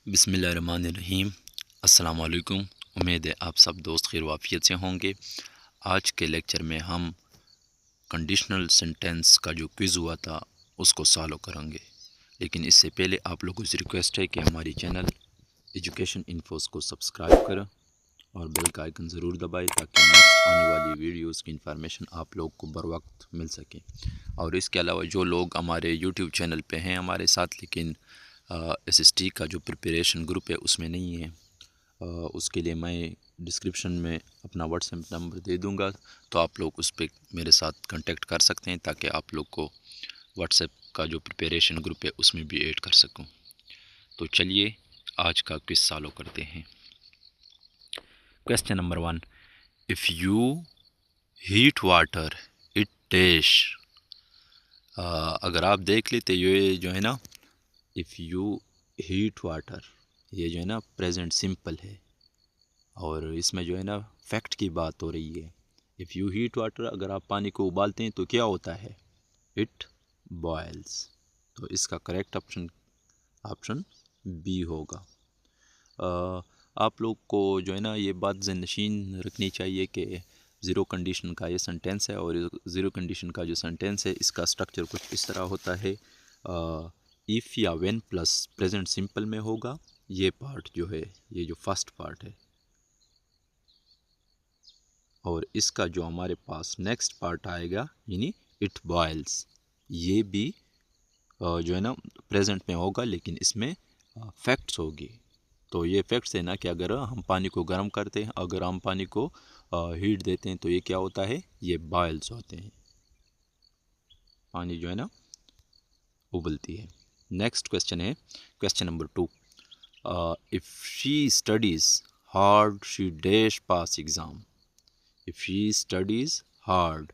बिस्मिल्लाहिर्रहमानिर्रहीम। अस्सलाम वालेकुम। उम्मीद है आप सब दोस्त खैर वाफियत से होंगे। आज के लेक्चर में हम कंडीशनल सेंटेंस का जो क्विज़ हुआ था उसको सॉल्व करेंगे, लेकिन इससे पहले आप लोगों से रिक्वेस्ट है कि हमारी चैनल एजुकेशन इन्फोस को सब्सक्राइब करें और बेल का आइकन ज़रूर दबाएं ताकि नेक्स्ट आने वाली वीडियोस की इन्फॉर्मेशन आप लोग को बर वक्त मिल सके। और इसके अलावा जो लोग हमारे यूट्यूब चैनल पे हैं हमारे साथ लेकिन SST का जो प्रिपरेशन ग्रुप है उसमें नहीं है, उसके लिए मैं डिस्क्रिप्शन में अपना व्हाट्सएप नंबर दे दूंगा, तो आप लोग उस पर मेरे साथ कांटेक्ट कर सकते हैं ताकि आप लोग को व्हाट्सएप का जो प्रिपरेशन ग्रुप है उसमें भी ऐड कर सकूं। तो चलिए आज का क्विज सॉल्व करते हैं। Question number 1, if you heat water it dash. अगर आप देख लेते ये जो है ना, इफ़ यू हीट वाटर, ये जो है ना प्रेजेंट सिंपल है और इसमें जो है ना फैक्ट की बात हो रही है। इफ़ यू हीट वाटर, अगर आप पानी को उबालते हैं तो क्या होता है? It boils. तो इसका करेक्ट ऑप्शन बी होगा। आप लोग को जो है ना ये बात ज़हननशीन रखनी चाहिए कि ज़ीरो कंडीशन का ये सेंटेंस है और ज़ीरो कंडीशन का जो सेंटेंस है इसका स्ट्रक्चर कुछ इस तरह होता है। इफ़ या व्हेन प्लस प्रेजेंट सिंपल में होगा। ये पार्ट जो है, ये जो फर्स्ट पार्ट है, और इसका जो हमारे पास नेक्स्ट पार्ट आएगा यानी इट बॉयल्स, ये भी जो है ना प्रेजेंट में होगा लेकिन इसमें फैक्ट्स होगी। तो ये फैक्ट्स है ना कि अगर हम पानी को गर्म करते हैं, अगर हम पानी को हीट देते हैं तो ये क्या होता है? ये बॉयल्स होते हैं, पानी जो है ना उबलती है। नेक्स्ट क्वेश्चन है question number 2, if she studies hard she dash pass exam. If she studies hard,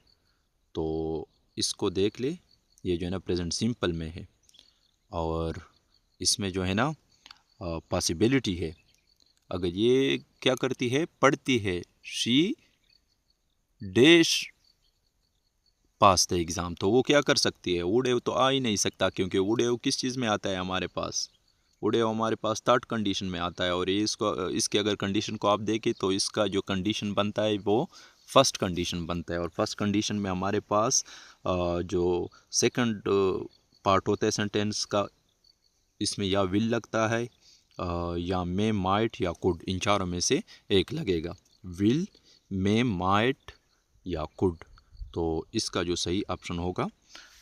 तो इसको देख ले, ये जो है ना प्रेजेंट सिंपल में है और इसमें जो है ना पॉसिबिलिटी है। अगर ये क्या करती है? पढ़ती है। She dash pass the exam, तो वो क्या कर सकती है? वुड हैव तो आ ही नहीं सकता, क्योंकि वुड हैव किस चीज़ में आता है हमारे पास? वुड हैव हमारे पास थर्ड कंडीशन में आता है और ये इसके अगर कंडीशन को आप देखें तो इसका जो कंडीशन बनता है वो फर्स्ट कंडीशन बनता है और फर्स्ट कंडीशन में हमारे पास जो सेकंड पार्ट होता है सेंटेंस का, इसमें या विल लगता है या मे माइट या कुड, इन चारों में से एक लगेगा। विल, मे, माइट या कुड। तो इसका जो सही ऑप्शन होगा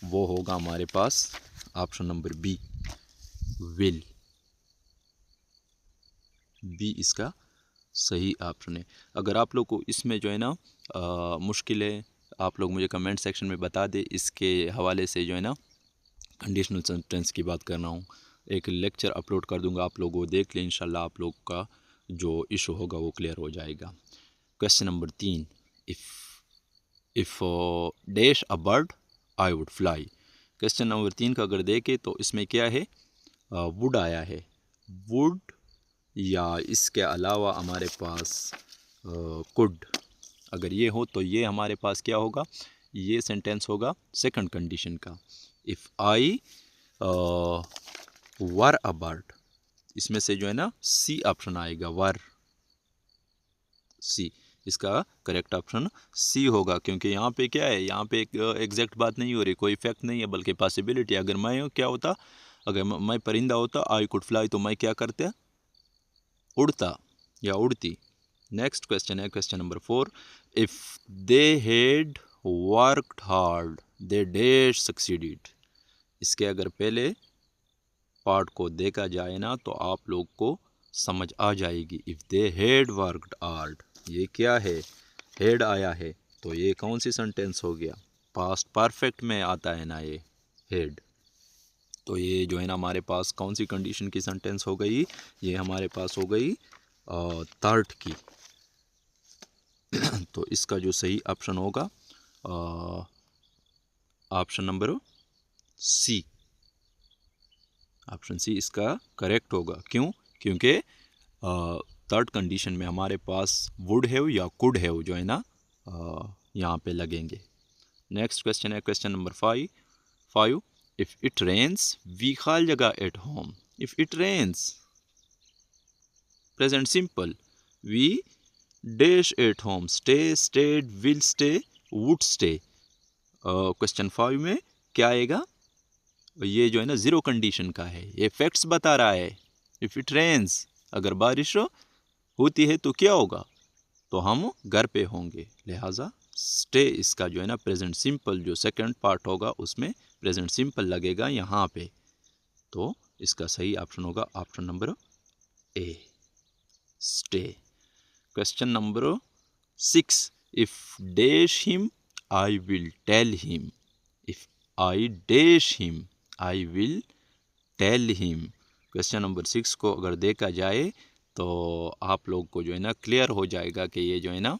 वो होगा हमारे पास option number B, will. B इसका सही ऑप्शन है। अगर आप लोग को इसमें जो है ना मुश्किल है, आप लोग मुझे कमेंट सेक्शन में बता दें। इसके हवाले से जो है ना कंडीशनल सेंटेंस की बात कर रहा हूँ, एक लेक्चर अपलोड कर दूंगा, आप लोग वो देख लें। इंशाल्लाह आप लोग का जो इशू होगा वो क्लियर हो जाएगा। Question number 3, if dash a bird I would fly. Question number 3 का अगर देखें तो इसमें क्या है? वुड आया है। वुड या इसके अलावा हमारे पास कुड, अगर ये हो तो ये हमारे पास क्या होगा? ये सेंटेंस होगा सेकंड कंडीशन का। If I were a bird, इसमें से जो है ना सी ऑप्शन आएगा, वर, सी। इसका करेक्ट ऑप्शन सी होगा, क्योंकि यहाँ पे क्या है? यहाँ पे एक एग्जैक्ट बात नहीं हो रही, कोई फैक्ट नहीं है बल्कि पॉसिबिलिटी। अगर मैं क्या होता, अगर मैं परिंदा होता, आई कुड फ्लाई, तो मैं क्या करते? उड़ता या उड़ती। नेक्स्ट क्वेश्चन है question number 4, if they had worked hard they dash succeeded. इसके अगर पहले पार्ट को देखा जाए ना तो आप लोग को समझ आ जाएगी। If they had worked hard, ये क्या है? हेड आया है, तो ये कौन सी सेंटेंस हो गया? पास्ट परफेक्ट में आता है ना ये हेड। तो ये जो है ना हमारे पास कौन सी कंडीशन की सेंटेंस हो गई? ये हमारे पास हो गई थर्ड की। तो इसका जो सही ऑप्शन होगा option number C, option C इसका करेक्ट होगा। क्यों? क्योंकि थर्ड कंडीशन में हमारे पास वुड हैव या कुड हैव जो है ना यहाँ पे लगेंगे। नेक्स्ट क्वेश्चन है question number 5, if it rains we खाल जगह at home. If it rains, present simple, we dash at home, stay, stayed, will stay, would stay. Question 5 में क्या आएगा, ये जो है ना ज़ीरो कंडीशन का है, ये फैक्ट्स बता रहा है। इफ़ इट रेन्स, अगर बारिश होती है तो क्या होगा, तो हम घर पे होंगे, लिहाजा स्टे इसका जो है ना प्रेजेंट सिंपल जो सेकंड पार्ट होगा उसमें प्रेजेंट सिंपल लगेगा यहाँ पे, तो इसका सही ऑप्शन होगा option number A, stay. Question number 6, if dash him I will tell him, if I dash him I will tell him. Question number 6 को अगर देखा जाए तो आप लोग को जो है ना क्लियर हो जाएगा कि ये जो है ना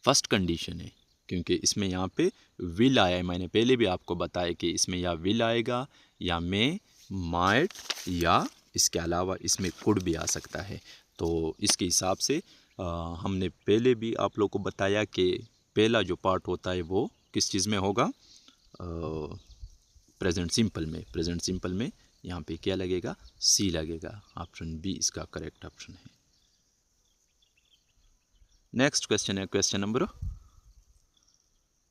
फर्स्ट कंडीशन है, क्योंकि इसमें यहाँ पे विल आया है। मैंने पहले भी आपको बताया कि इसमें या विल आएगा या मे, माइट, या इसके अलावा इसमें कुड भी आ सकता है। तो इसके हिसाब से हमने पहले भी आप लोग को बताया कि पहला जो पार्ट होता है वो किस चीज़ में होगा, प्रेजेंट सिंपल में। प्रेजेंट सिंपल में यहाँ पे क्या लगेगा, सी लगेगा, ऑप्शन बी इसका करेक्ट ऑप्शन है। नेक्स्ट क्वेश्चन है question number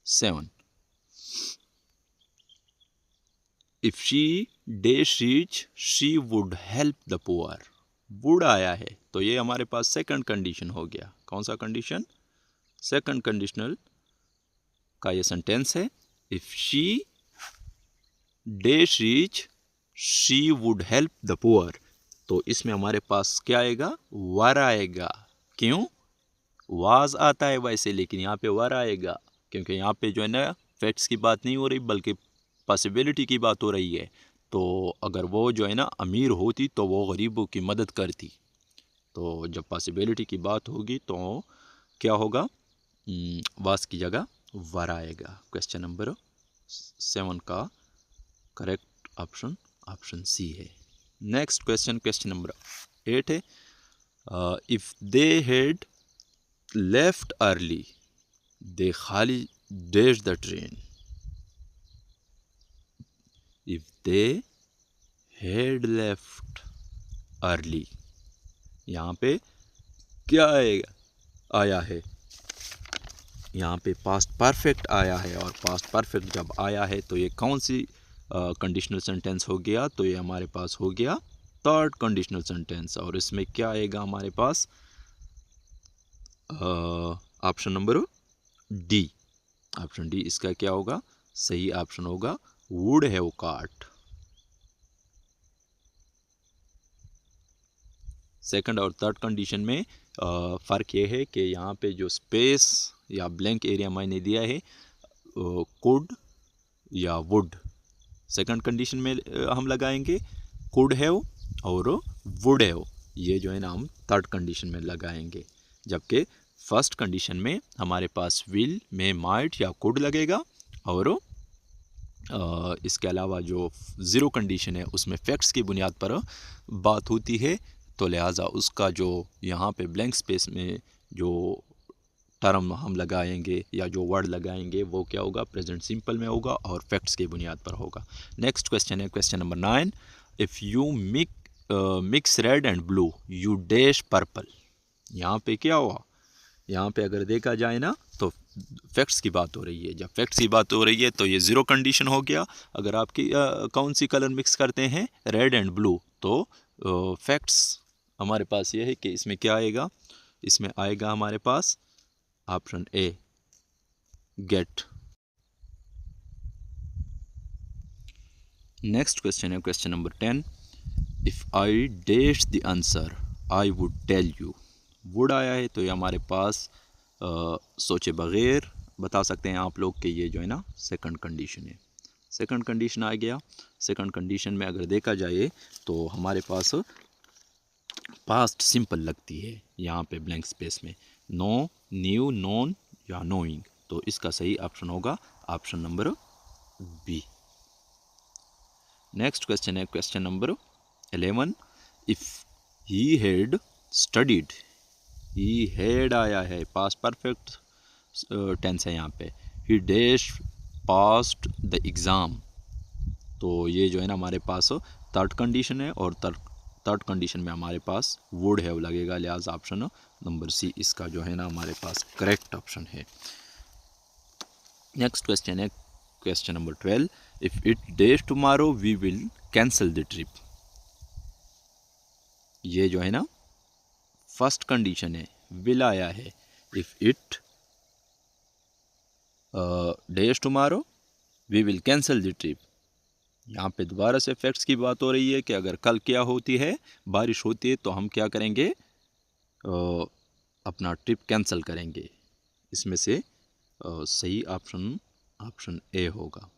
7, if she dash rich she would help the poor. Would आया है तो ये हमारे पास सेकंड कंडीशन हो गया। कौन सा कंडीशन, सेकंड कंडीशनल का ये सेंटेंस है, if she dash rich she would help the poor. तो इसमें हमारे पास क्या आएगा, वर आएगा। क्यों, वाज आता है वैसे, लेकिन यहाँ पे वर आएगा क्योंकि यहाँ पे जो है ना फैक्ट्स की बात नहीं हो रही बल्कि पॉसिबिलिटी की बात हो रही है। तो अगर वो जो है ना अमीर होती तो वो गरीबों की मदद करती, तो जब पॉसिबिलिटी की बात होगी तो क्या होगा, वाज की जगह वर आएगा। क्वेश्चन नंबर 7 का करेक्ट ऑप्शन ऑप्शन सी है। नेक्स्ट क्वेश्चन, क्वेश्चन नंबर 8 है, if they had left early they खाली dash the train. If they had left early, यहाँ पे क्या आया है, यहाँ पे पास्ट परफेक्ट आया है, और पास्ट परफेक्ट जब आया है तो ये कौन सी कंडीशनल सेंटेंस हो गया, तो ये हमारे पास हो गया थर्ड कंडीशनल सेंटेंस। और इसमें क्या आएगा हमारे पास, option number D, option D इसका क्या होगा, सही ऑप्शन होगा वुड हैव काट। सेकंड और थर्ड कंडीशन में फ़र्क ये है कि यहाँ पे जो स्पेस या ब्लैंक एरिया मैंने दिया है कुड या वुड, सेकंड कंडीशन में हम लगाएंगे कुड हैव और वुड हैव, ये जो है ना हम थर्ड कंडीशन में लगाएंगे। जबकि फर्स्ट कंडीशन में हमारे पास विल में माइट या कुड लगेगा, और इसके अलावा जो ज़ीरो कंडीशन है उसमें फैक्ट्स की बुनियाद पर बात होती है, तो लिहाजा उसका जो यहाँ पे ब्लैंक स्पेस में जो टर्म हम लगाएंगे या जो वर्ड लगाएंगे वो क्या होगा, प्रेजेंट सिंपल में होगा और फैक्ट्स की बुनियाद पर होगा। नेक्स्ट क्वेश्चन है question number 9, if you mix red and blue you dash purple. यहाँ पे क्या हुआ, यहाँ पे अगर देखा जाए ना तो फैक्ट्स की बात हो रही है। जब फैक्ट्स की बात हो रही है तो ये ज़ीरो कंडीशन हो गया। अगर आपकी कौन सी कलर मिक्स करते हैं, रेड एंड ब्लू, तो फैक्ट्स हमारे पास ये है कि इसमें क्या आएगा, इसमें आएगा हमारे पास option A get. Next question है question number 10, if I dash the answer I would tell you. Would आया है तो ये हमारे पास सोचे बगैर बता सकते हैं आप लोग कि ये जो है ना सेकंड कंडीशन है। सेकंड कंडीशन आ गया। सेकंड कंडीशन में अगर देखा जाए तो हमारे पास पास्ट सिंपल लगती है यहाँ पे ब्लैंक स्पेस में, नो, न्यू, नोन या नोइंग, तो इसका सही ऑप्शन होगा option number B. Next question है question number 11, if he had studied, he had आया है पास्ट परफेक्ट टेंस है यहाँ पे, he dash passed the exam, तो ये जो है ना हमारे पास थर्ड कंडीशन है और थर्ड कंडीशन में हमारे पास वुड हैव लगेगा, लिहाजा ऑप्शन नंबर सी इसका जो है ना हमारे पास करेक्ट ऑप्शन है। नेक्स्ट क्वेश्चन है question number 12, if it days tomorrow we will cancel the trip. ये जो है ना फर्स्ट कंडीशन है, विल आया है, if it days tomorrow we will cancel the trip. यहाँ पे दोबारा से फैक्ट्स की बात हो रही है कि अगर कल क्या होती है, बारिश होती है, तो हम क्या करेंगे, अपना ट्रिप कैंसिल करेंगे। इसमें से सही ऑप्शन ए होगा।